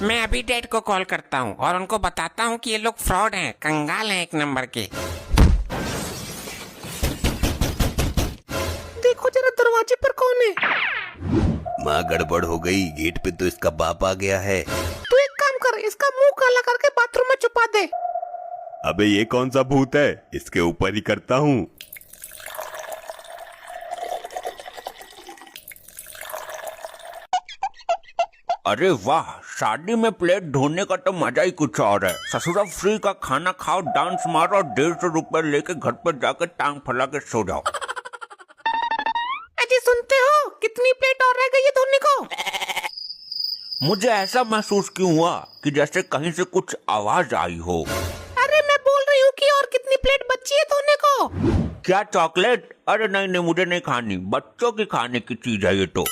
मैं अभी डैड को कॉल करता हूँ और उनको बताता हूँ कि ये लोग फ्रॉड हैं, कंगाल हैं एक नंबर के। देखो जरा दरवाजे पर कौन है। माँ गड़बड़ हो गई, गेट पे तो इसका बाप आ गया है। तू एक काम कर, इसका मुंह काला करके बाथरूम में छुपा दे। अबे ये कौन सा भूत है, इसके ऊपर ही करता हूँ। अरे वाह, शादी में प्लेट धोने का तो मजा ही कुछ और है। ससुरा फ्री का खाना खाओ, डांस मारो, 150 रुपए लेके घर पर जाकर टांग फैला के सो जाओ। अजी सुनते हो, कितनी प्लेट और रह गई है धोने को। मुझे ऐसा महसूस क्यों हुआ कि जैसे कहीं से कुछ आवाज आई हो। अरे मैं बोल रही हूँ कि और कितनी प्लेट बची है धोने को। क्या चॉकलेट? अरे नहीं नहीं, मुझे नहीं खानी, बच्चों की खाने की चीज है ये तो।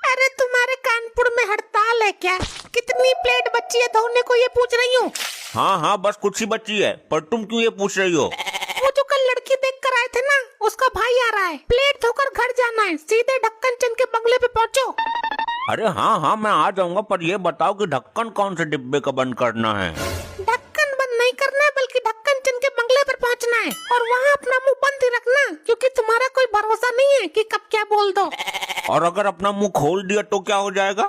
अरे तुम्हारे कानपुर में हड़ताल है क्या? कितनी प्लेट बची है धोने को ये पूछ रही हूँ। हाँ हाँ, बस कुछ ही बची है, पर तुम क्यों ये पूछ रही हो? वो जो कल लड़की देख कर आए थे ना, उसका भाई आ रहा है। प्लेट धोकर घर जाना है, सीधे ढक्कन चंद के बंगले पे पहुँचो। अरे हाँ हाँ, मैं आ जाऊंगा, पर ये बताओ कि ढक्कन कौन से डिब्बे का बंद करना है? ढक्कन बंद नहीं करना है, बल्कि ढक्कन चंद के बंगले पर पहुँचना है और वहाँ अपना मुंह बंद ही रखना, क्योंकि तुम्हारा कोई भरोसा नहीं है कि कब क्या बोल दो। और अगर अपना मुंह खोल दिया तो क्या हो जाएगा?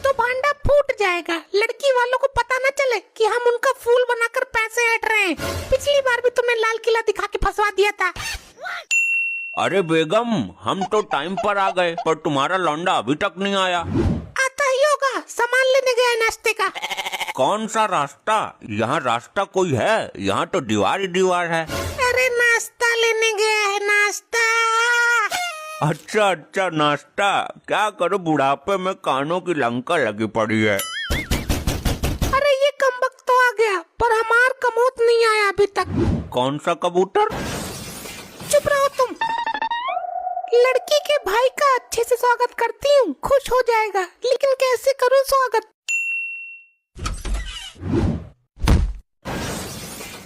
तो भांडा फूट जाएगा। लड़की वालों को पता न चले कि हम उनका फूल बनाकर पैसे ऐंठ रहे हैं। पिछली बार भी तुम्हें लाल किला दिखा के फंसवा दिया था। अरे बेगम, हम तो टाइम पर आ गए, पर तुम्हारा लौंडा अभी तक नहीं आया। आता ही होगा, सामान लेने गया है नाश्ते का। कौन सा रास्ता? यहाँ रास्ता कोई है? यहाँ तो दीवार ही दीवार है। अरे नाश्ता लेने गया है, नाश्ता। अच्छा अच्छा, नाश्ता। क्या करो, बुढ़ापे में कानों की लंका लगी पड़ी है। अरे ये कमबख्त तो आ गया, पर हमार कमोत नहीं आया अभी तक। कौन सा कबूतर? चुप रहो तुम। लड़की के भाई का अच्छे से स्वागत करती हूँ, खुश हो जाएगा, लेकिन कैसे करूँ स्वागत?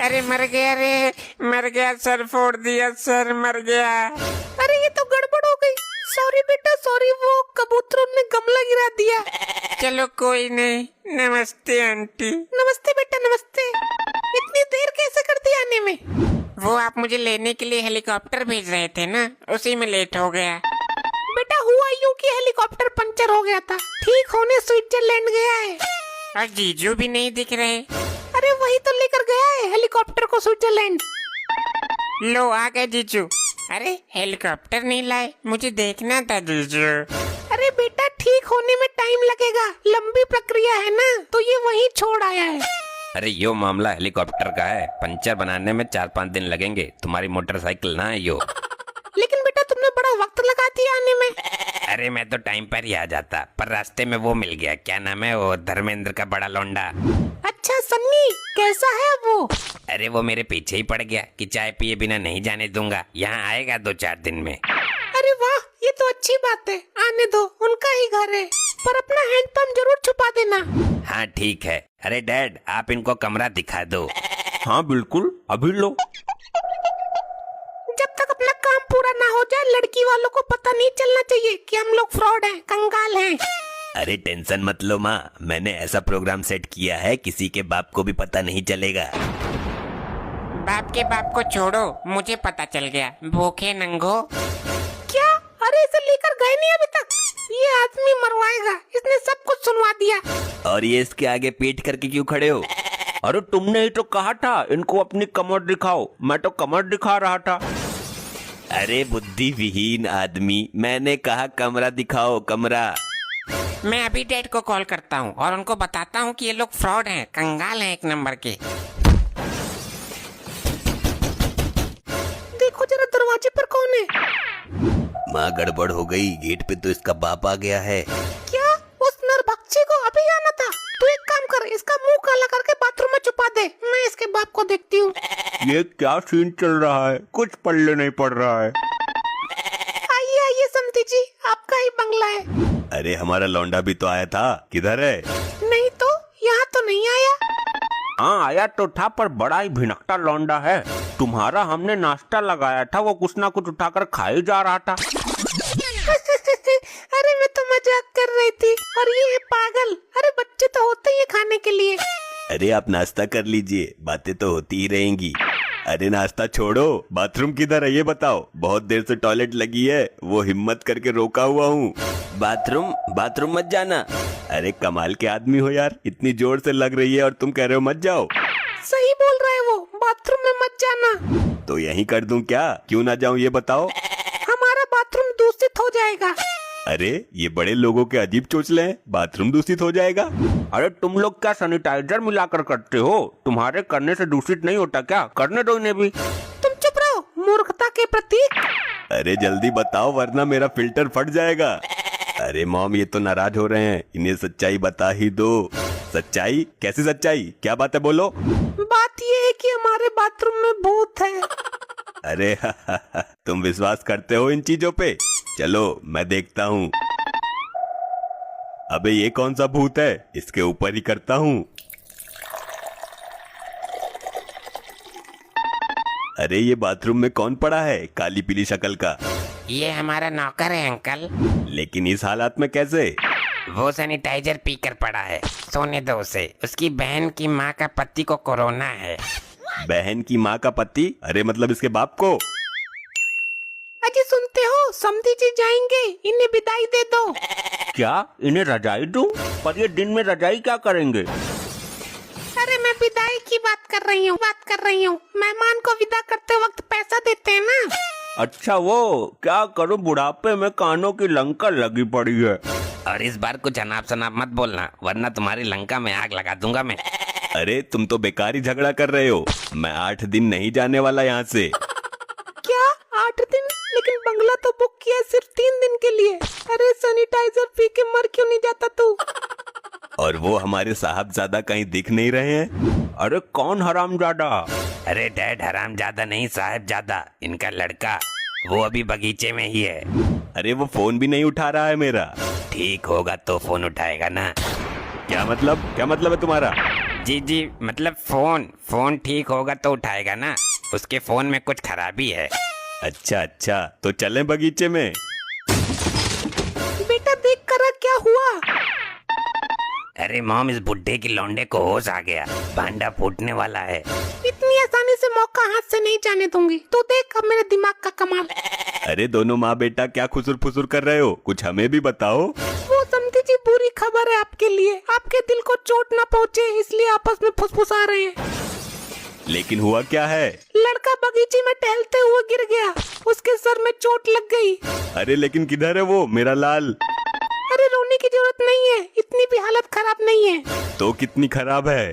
अरे मर गया रे, मर गया, सर फोड़ दिया, सर मर गया। अरे ये तो गड़बड़ हो गई। सॉरी बेटा सॉरी, वो कबूतरों ने गमला गिरा दिया। चलो कोई नहीं। नमस्ते आंटी। नमस्ते बेटा नमस्ते। इतनी देर कैसे कर दी आने में? वो आप मुझे लेने के लिए हेलीकॉप्टर भेज रहे थे ना, उसी में लेट हो गया। बेटा हुआ यूं कि हेलीकॉप्टर पंचर हो गया था, ठीक होने स्विट्जरलैंड गया है। और जीजू भी नहीं दिख रहे। अरे वही तो लेकर गया है हेलीकॉप्टर को स्विट्जरलैंड। लो आ गए जीजू। अरे हेलीकॉप्टर नहीं लाए, मुझे देखना था जीजू। अरे बेटा ठीक होने में टाइम लगेगा, लंबी प्रक्रिया है ना, तो ये वहीं छोड़ आया है। अरे यो मामला हेलीकॉप्टर का है, पंचर बनाने में 4-5 दिन लगेंगे, तुम्हारी मोटरसाइकिल ना है यो। लेकिन बेटा तुमने बड़ा वक्त लगा दिया आने में। अरे मैं तो टाइम पर ही आ जाता, पर रास्ते में वो मिल गया, क्या नाम है वो, धर्मेंद्र का बड़ा लौंडा। अच्छा सन्नी, कैसा है वो? अरे वो मेरे पीछे ही पड़ गया कि चाय पिए बिना नहीं जाने दूंगा, यहाँ आएगा 2-4 दिन में। अरे वाह, ये तो अच्छी बात है, आने दो, उनका ही घर है, पर अपना हैंडपंप जरूर छुपा देना। हाँ ठीक है। अरे डैड, आप इनको कमरा दिखा दो। हाँ बिल्कुल, अभी लो। जब तक अपना काम पूरा ना हो जाए, लड़की वालों को पता नहीं चलना चाहिए कि हम लोग फ्रॉड हैं, कंगाल हैं। अरे टेंशन मत लो माँ, मैंने ऐसा प्रोग्राम सेट किया है, किसी के बाप को भी पता नहीं चलेगा। बाप के बाप को छोड़ो, मुझे पता चल गया, भूखे नंगो। क्या? अरे इसे लेकर गए नहीं अभी तक? ये आदमी मरवाएगा, इसने सब कुछ सुनवा दिया। और ये इसके आगे पीठ करके क्यों खड़े हो? अरे तुमने ही तो कहा था इनको अपनी कमर दिखाओ, मैं तो कमर दिखा रहा था। अरे बुद्धि विहीन आदमी, मैंने कहा कमरा दिखाओ, कमरा। मैं अभी डैड को कॉल करता हूँ और उनको बताता हूँ कि ये लोग फ्रॉड हैं, कंगाल हैं एक नंबर के। देखो जरा दरवाजे पर कौन है। माँ गड़बड़ हो गई, गेट पे तो इसका बाप आ गया है। क्या? उस नरभक्षी को अभी आना था? तू एक काम कर, इसका मुंह काला करके बाथरूम में छुपा दे, मैं इसके बाप को देखती हूँ। ये क्या सीन चल रहा है, कुछ पल्ले नहीं पड़ रहा है। आइए आइए समधी जी, आपका ही बंगला है। अरे हमारा लौंडा भी तो आया था, किधर है? नहीं तो, यहाँ तो नहीं आया। हाँ आया तो था, पर बड़ा ही भिनकता लौंडा है। तुम्हारा हमने नाश्ता लगाया था, वो कुछ ना कुछ उठाकर खा ही जा रहा था। अरे मैं तो मजाक कर रही थी और ये है पागल। अरे बच्चे तो होते ही है खाने के लिए। अरे आप नाश्ता कर लीजिए, बातें तो होती ही रहेंगी। अरे नाश्ता छोड़ो, बाथरूम किधर है ये बताओ। बहुत देर से टॉयलेट लगी है, वो हिम्मत करके रोका हुआ हूँ। बाथरूम बाथरूम मत जाना। अरे कमाल के आदमी हो यार, इतनी जोर से लग रही है और तुम कह रहे हो मत जाओ। सही बोल रहा है वो, बाथरूम में मत जाना। तो यहीं कर दूं क्या? क्यों ना जाऊं ये बताओ। हमारा बाथरूम दूषित हो जाएगा। अरे ये बड़े लोगों के अजीब चोचले हैं, बाथरूम दूषित हो जाएगा। अरे तुम लोग क्या सैनिटाइजर मिलाकर करते हो? तुम्हारे करने से दूषित नहीं होता क्या? करने दो इन्हें भी। तुम चुप रहो, मूर्खता के प्रतीक। अरे जल्दी बताओ वरना मेरा फिल्टर फट जाएगा। अरे मॉम ये तो नाराज हो रहे हैं, इन्हें सच्चाई बता ही दो। सच्चाई? कैसी सच्चाई? क्या बात है बोलो। बात ये है कि हमारे बाथरूम में भूत है। अरे तुम विश्वास करते हो इन चीजों पे? चलो मैं देखता हूँ। अबे ये कौन सा भूत है? इसके ऊपर ही करता हूँ। अरे ये बाथरूम में कौन पड़ा है काली पीली शक्ल का? ये हमारा नौकर है अंकल। लेकिन इस हालात में कैसे? वो सैनिटाइजर पीकर पड़ा है, सोने दो उसे। उसकी बहन की माँ का पति को कोरोना है। बहन की माँ का पति? अरे मतलब इसके बाप को? अजी सुनते हो, समधी जी जाएंगे, इन्हें विदाई दे दो। क्या इन्हें रजाई दूं? पर ये दिन में रजाई क्या करेंगे? अरे मैं विदाई की बात कर रही हूँ। मेहमान को विदा करते वक्त पैसा देते हैं ना। अच्छा वो क्या करूं, बुढ़ापे में कानों की लंका लगी पड़ी है। और इस बार कुछ अनाप शनाप मत बोलना, वरना तुम्हारी लंका में आग लगा दूंगा मैं। अरे तुम तो बेकार ही झगड़ा कर रहे हो। मैं 8 दिन नहीं जाने वाला यहाँ से। क्या 8 दिन? लेकिन बंगला तो बुक किया है सिर्फ 3 दिन के लिए। अरे सैनिटाइजर पी के मर क्यों नहीं जाता तू? और वो हमारे साहबजादा कहीं दिख नहीं रहे हैं। अरे कौन हरामजादा? अरे डैड हरामजादा नहीं, साहबजादा, इनका लड़का। वो अभी बगीचे में ही है। अरे वो फोन भी नहीं उठा रहा है मेरा। ठीक होगा तो फोन उठाएगा ना। क्या मतलब है तुम्हारा? जी मतलब फोन ठीक होगा तो उठाएगा ना। उसके फोन में कुछ खराबी है। अच्छा तो चलें बगीचे में। बेटा देख कर क्या हुआ? अरे मॉम, इस बुड्ढे की लौंडे को होश आ गया, भांडा फूटने वाला है। इतनी आसानी से मौका हाथ से नहीं जाने दूंगी। तो देख अब मेरे दिमाग का कमाल। अरे दोनों माँ बेटा क्या खुसुर फुसुर कर रहे हो? कुछ हमें भी बताओ। वो समझी जी, बुरी खबर है आपके लिए। आपके दिल को चोट न पहुँचे इसलिए आपस में फुसफुसा रहे हैं। लेकिन हुआ क्या है? लड़का बगीचे में टहलते हुए गिर गया, उसके सर में चोट लग गई। अरे लेकिन किधर है वो मेरा लाल? अरे रोने की जरूरत नहीं है, इतनी भी हालत खराब नहीं है। तो कितनी खराब है?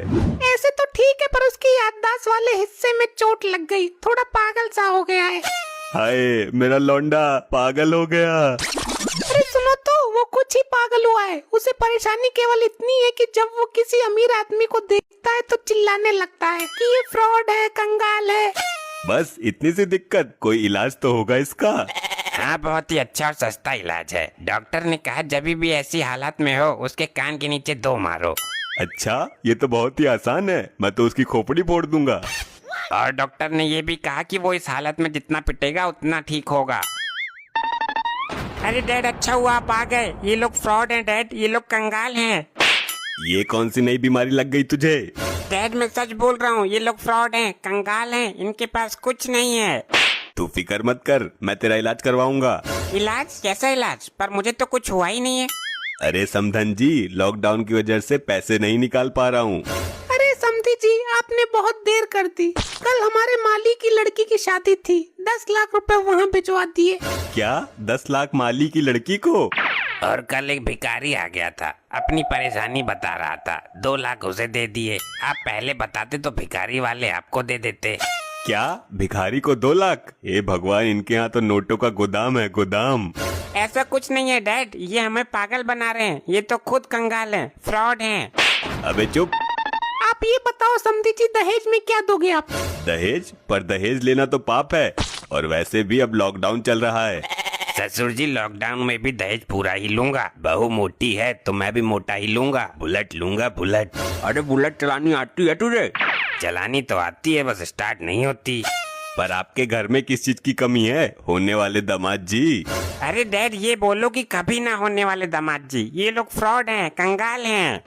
ऐसे तो ठीक है, पर उसकी याददाश्त वाले हिस्से में चोट लग गई, थोड़ा पागल सा हो गया है। हाय मेरा लौंडा पागल हो गया। अरे सुनो तो, वो कुछ ही पागल हुआ है। उसे परेशानी केवल इतनी है कि जब वो किसी अमीर आदमी को देखता है तो चिल्लाने लगता है कि ये फ्रॉड है, कंगाल है। बस इतनी सी दिक्कत? कोई इलाज तो होगा इसका? हाँ, बहुत ही अच्छा और सस्ता इलाज है। डॉक्टर ने कहा जब भी ऐसी हालत में हो उसके कान के नीचे 2 मारो। अच्छा ये तो बहुत ही आसान है, मैं तो उसकी खोपड़ी फोड़ दूंगा। और डॉक्टर ने ये भी कहा कि वो इस हालत में जितना पिटेगा उतना ठीक होगा। अरे डैड अच्छा हुआ आप आ गए। ये लोग फ्रॉड हैं डैड, ये लोग कंगाल हैं। ये कौन सी नई बीमारी लग गई तुझे? डैड मैं सच बोल रहा हूँ, ये लोग फ्रॉड हैं, कंगाल हैं, इनके पास कुछ नहीं है। तू फिक्र मत कर, मैं तेरा इलाज करवाऊंगा। इलाज? कैसा इलाज? पर मुझे तो कुछ हुआ ही नहीं है। अरे समधन जी, लॉकडाउन की वजह से पैसे नहीं निकाल पा रहा हूँ। अरे समधी जी, आपने बहुत देर कर दी। कल हमारे माली की लड़की की शादी थी, 10 लाख रुपए वहाँ भिजवा दिए। क्या 10 लाख माली की लड़की को? और कल एक भिखारी आ गया था, अपनी परेशानी बता रहा था, 2 लाख उसे दे दिए। आप पहले बताते तो भिखारी वाले आपको दे देते। क्या भिखारी को 2 लाख? हे भगवान, इनके यहाँ तो नोटों का गोदाम है, गोदाम। ऐसा कुछ नहीं है डैड, ये हमें पागल बना रहे हैं। ये तो खुद कंगाल हैं, फ्रॉड हैं। अबे चुप। आप ये बताओ समधी जी, दहेज में क्या दोगे आप? दहेज? पर दहेज लेना तो पाप है, और वैसे भी अब लॉकडाउन चल रहा है। ससुर जी लॉकडाउन में भी दहेज पूरा ही लूंगा। बहू मोटी है तो मैं भी मोटा ही लूंगा। बुलेट लूंगा, बुलेट। अरे बुलेट चलानी आती है तुझे? चलानी तो आती है, बस स्टार्ट नहीं होती। पर आपके घर में किस चीज की कमी है होने वाले दामाद जी? अरे डैड ये बोलो कि कभी ना होने वाले दामाद जी, ये लोग फ्रॉड हैं, कंगाल हैं।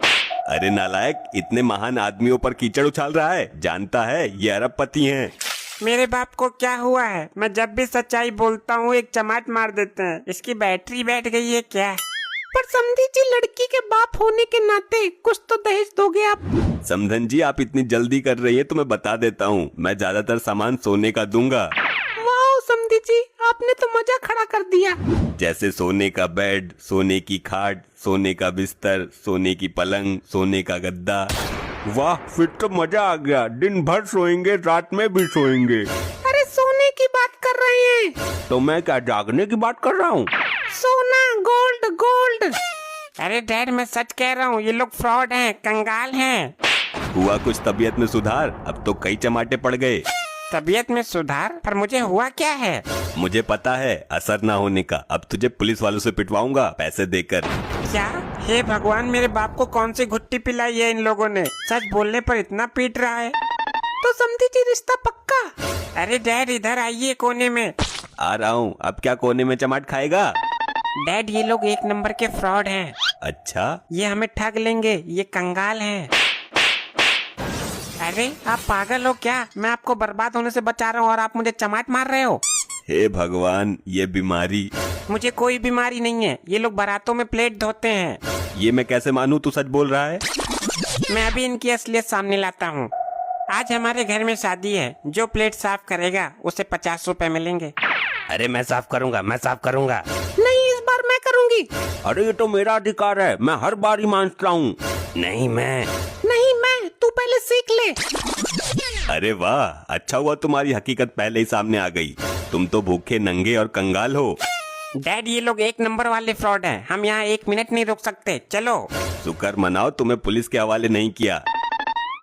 अरे नालायक, इतने महान आदमियों पर कीचड़ उछाल रहा है, जानता है ये अरबपति हैं। मेरे बाप को क्या हुआ है? मैं जब भी सच्चाई बोलता हूँ एक चमाट मार देते हैं। इसकी बैटरी बैठ गई है क्या? पर समधी जी, लड़की के बाप होने के नाते कुछ तो दहेज दोगे आप। समधन जी, आप इतनी जल्दी कर रही है तो मैं बता देता हूँ, मैं ज्यादातर सामान सोने का दूंगा। वाह समधी जी, आपने तो मजा खड़ा कर दिया। जैसे सोने का बेड, सोने की खाट, सोने का बिस्तर, सोने की पलंग, सोने का गद्दा। वाह, फिर तो मजा आ गया। दिन भर सोएंगे, रात में भी सोएंगे। अरे सोने की बात कर रहे हैं। तो मैं क्या जागने की बात कर रहा हूँ? सोना, गोल्ड गोल्ड। अरे डैड मैं सच कह रहा हूँ, ये लोग फ्रॉड हैं, कंगाल हैं। हुआ कुछ तबीयत में सुधार? अब तो कई चमाटे पड़ गए। तबीयत में सुधार? पर मुझे हुआ क्या है? मुझे पता है असर ना होने का। अब तुझे पुलिस वालों से पिटवाऊंगा पैसे देकर। क्या? हे भगवान, मेरे बाप को कौन सी घुट्टी पिलाई है इन लोगों ने? सच बोलने पर इतना पीट रहा है। तो समधी जी रिश्ता पक्का? अरे डैड इधर आइए कोने में। आ रहा हूँ। अब क्या कोने में चमाट खाएगा? डैड ये लोग एक नंबर के फ्रॉड हैं। अच्छा, ये हमें ठग लेंगे, ये कंगाल हैं। अरे आप पागल हो क्या? मैं आपको बर्बाद होने से बचा रहा हूँ और आप मुझे चमाट मार रहे हो। हे भगवान, ये बीमारी। मुझे कोई बीमारी नहीं है, ये लोग बारातों में प्लेट धोते हैं। ये मैं कैसे मानूं तू सच बोल रहा है? मैं अभी इनकी असलियत सामने लाता हूँ। आज हमारे घर में शादी है, जो प्लेट साफ करेगा उसे 50 रुपए मिलेंगे। अरे मैं साफ करूंगा, मैं साफ करूंगा। नहीं, इस बार मैं करूंगी। अरे ये तो मेरा अधिकार है, मैं हर बार ही मानता हूँ। नहीं मैं। नहीं मैं, तू पहले सीख ले। अरे वाह, अच्छा हुआ तुम्हारी हकीकत पहले ही सामने आ गई। तुम तो भूखे, नंगे और कंगाल हो। डैड ये लोग एक नंबर वाले फ्रॉड हैं, हम यहाँ 1 मिनट नहीं रुक सकते। चलो। शुक्र मनाओ तुम्हें पुलिस के हवाले नहीं किया।